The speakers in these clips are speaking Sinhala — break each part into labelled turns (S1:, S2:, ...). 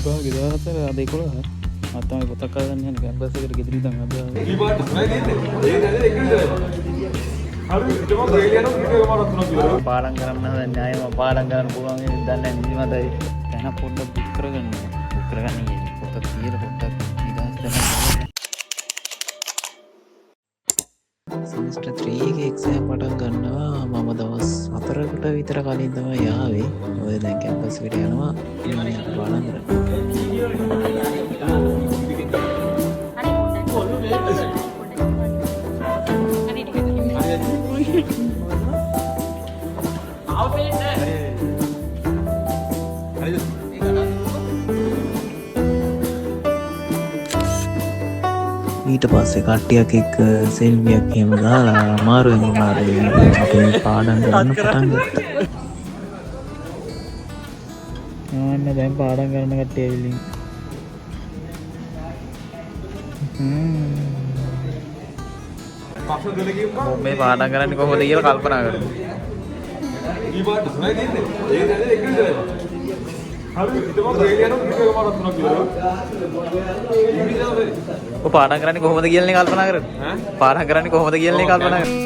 S1: විභාගෙ 14 අද 11 මම තමයි පොතක් කරගන්න යන්නේ කැම්පස් එකට ගෙදර ඉඳන් අද
S2: ඊ පාට තමයි දෙන්නේ ඒ නේද එක විතරයි හරි ඊටම ගේලිය යනවා ඊට එකමාරක් තුනක් කියලා
S1: පාඩම් කරන්න හදන්නේ ආයෙ මම පාඩම් කරන්න පුළුවන් වෙන්නේ දන්නේ නැහැ නිදිමතයි දැන් පොඩ්ඩක් බුක් කරගන්න ඉන්නේ පොතක් තියලා පොඩ්ඩක් නිදහස් දැනගන්න සෙමිස්ටර් 3 එකේ එක්සෑම් පටන් ගන්නවා මම දවස් 4කට විතර කලින් තමයි ආවේ ඔය දැන් කැම්පස් එකට යනවා පාඩම් කරන්න ඊට පස්සේ කට්ටියක් එක්ක සෙල්වියක් එහෙම දාලා අමාරුවෙන් අපි පාඩම් කරන්න පටන් ගත්තා. යන්න දැන් පාඩම් කරන කට්ටිය ඇවිල්ලා.
S2: පස්සේ දෙලකියුම්
S1: මේ පාඩම් කරන්නේ කොහොමද කියලා කල්පනා කරමු.
S2: ඊ පාට තමයි දෙන්නේ ඒ නේද එක විතරයි හරි ඊටම ගේලිය යනවා ඊට එකමාරක් තුනක් කියලා
S1: ඔය පාඩම් කරන්නේ කොහොමද කියලා කල්පනා කරමු. පාඩම් කරන්නේ කොහොමද කියලා කල්පනා කරමු.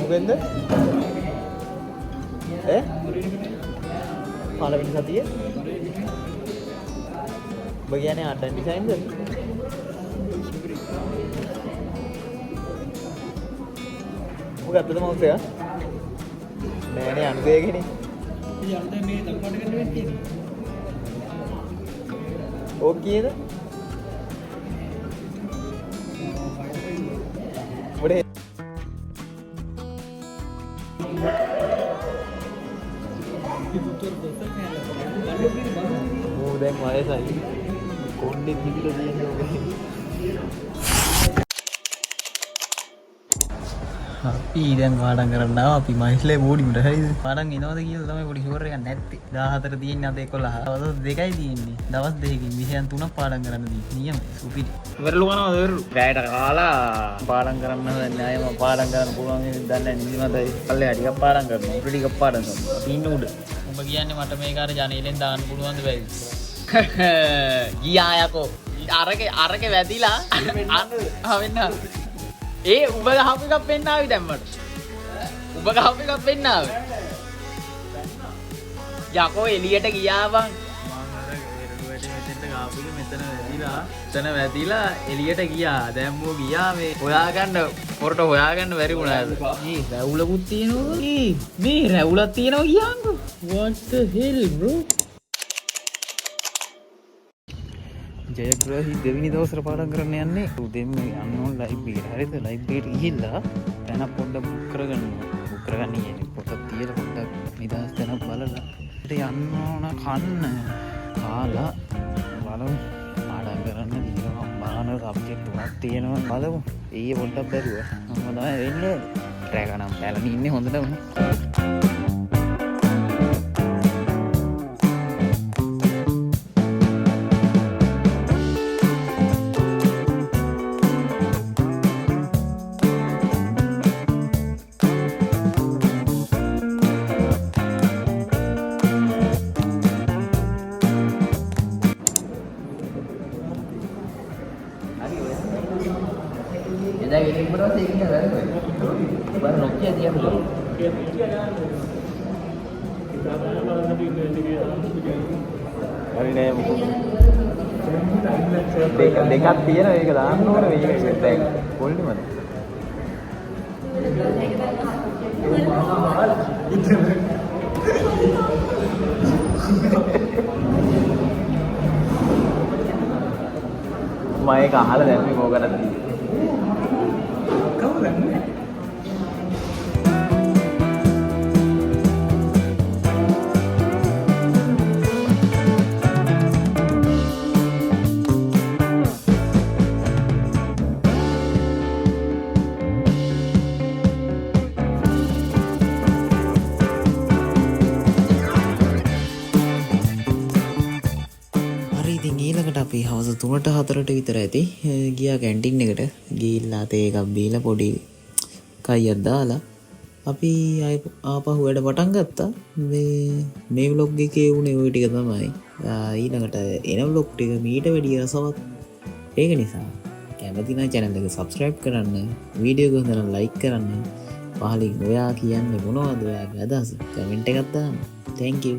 S1: මොකෙන්ද? පළවෙනි සතියේ ඔබ කියන්නේ අඩන් ඩිසයින්ද? මොකක්ද මවුස් එක? නෑනේ අනුදේකනේ. මේ අනුදේ මේ තල්පාට ගන්න වෙන්නේ. ඕක කීයද? ඔබේ දැන් වයසයි කොණ්ඩේ පිටිලා තියෙනවා අපි දැන් පාඩම් කරන්න ආවා අපි මයිස්ලේ බෝඩිමට හරිද පාඩම් එනවද කියලා තමයි පොඩි ෂුවර් එකක් නැත්තේ 14 තියෙන්නේ අද 11 දවස් දෙකයි තියෙන්නේ දවස් දෙකකින් විෂයන් 3ක් පාඩම් කරන්න තියෙන්නේ නියමයි සුපිරි වෙරළු කනවා වෙරළු රැයට කාලා පාඩම් කරන්න හදන්නේ ආයෙ මම පාඩම් කරන්න පුළුවන් වෙන්නේ දන්නේ නැහැ නිදිමතයි පල්ලෙහා ටිකක් පාඩම් කරනවා උඩ ටිකක් පාඩම් කරනවා අපි ඉන්න උඩ ඔබ කියන්නේ මට මේක අර ජනේලෙන් දාන්න පුළුවන්ද බැයිද ගියා යකෝ අරක වැදිලා වෙන්න ඒ උඹ ගහපු එකක් වෙන්න ආවි දැන් මට උඹ ගහපු එකක් වෙන්න ආවි යකෝ එළියට ගියා බං මම අර එරළුවට මෙතෙන්ට ගාපු එක මෙතන වැදිලා එළියට ගියා දැන් මෝ ගියා මේ හොයාගන්න පොරට හොයාගන්න බැරි වුණාද මේ රැවුලකුත් තියෙනවා මේ රැවුලක් තියෙනවා කියන්කෝ what the hell bro ජයග්‍රහී දෙවෙනි දවසට පාඩම් කරන්න යන්නේ උදේම යන්න ඕන ලයිබ්‍රරියට හරිද ලයිබ්‍රරියට ගිහිල්ලා දැන් පොඩ්ඩක් බුක් කරගන්න ඉන්නේ පොතක් තියලා පොඩ්ඩක් නිදහස් දැනක් බලලා ඊට යන්න ඕන කන්න කාලා බලමු පාඩම් කරන්න දිනවා බාහන සබ්ජෙක්ට් තුනක් තියෙනවා බලමු ඊයේ පොඩ්ඩක් බැලුවා මම තමයි වෙන්නේ ට්‍රැක් නම් බැලලා ඉන්නේ හොඳටම එදා ගෙලින් බරවස් ඒකින් හදන්නේ බර නොකිය තියන්න ඕන හරි නෑ මොකද දෙකක් තියෙනවා ඒක දාන්න ඕනේ මේක දැන් පොල්නේ මම ඒක අහලා දැන් මේ මොකටද තියෙන්නේ වෙලාවට අපි හවස 3ට 4ට විතර ඇති ගියා කැන්ටින් එකට ගිහිල්ලා තේ එකක් බීලා පොඩි කයියක් දාලා අපි ආපහු වැඩ පටන් ගත්තා. මේ vlog එකේ උනේ ওই ටික තමයි. ඊළඟට එන vlog ටික මීට වැඩිය රසවත්. ඒක නිසා කැමති නම් channel එක subscribe කරන්න, වීඩියෝ එක හොඳ නම් like කරන්න. පහලින් ඔයා කියන්නේ මොනවද ඔයාගේ අදහස? කමෙන්ට් එකක් දාන්න. Thank you.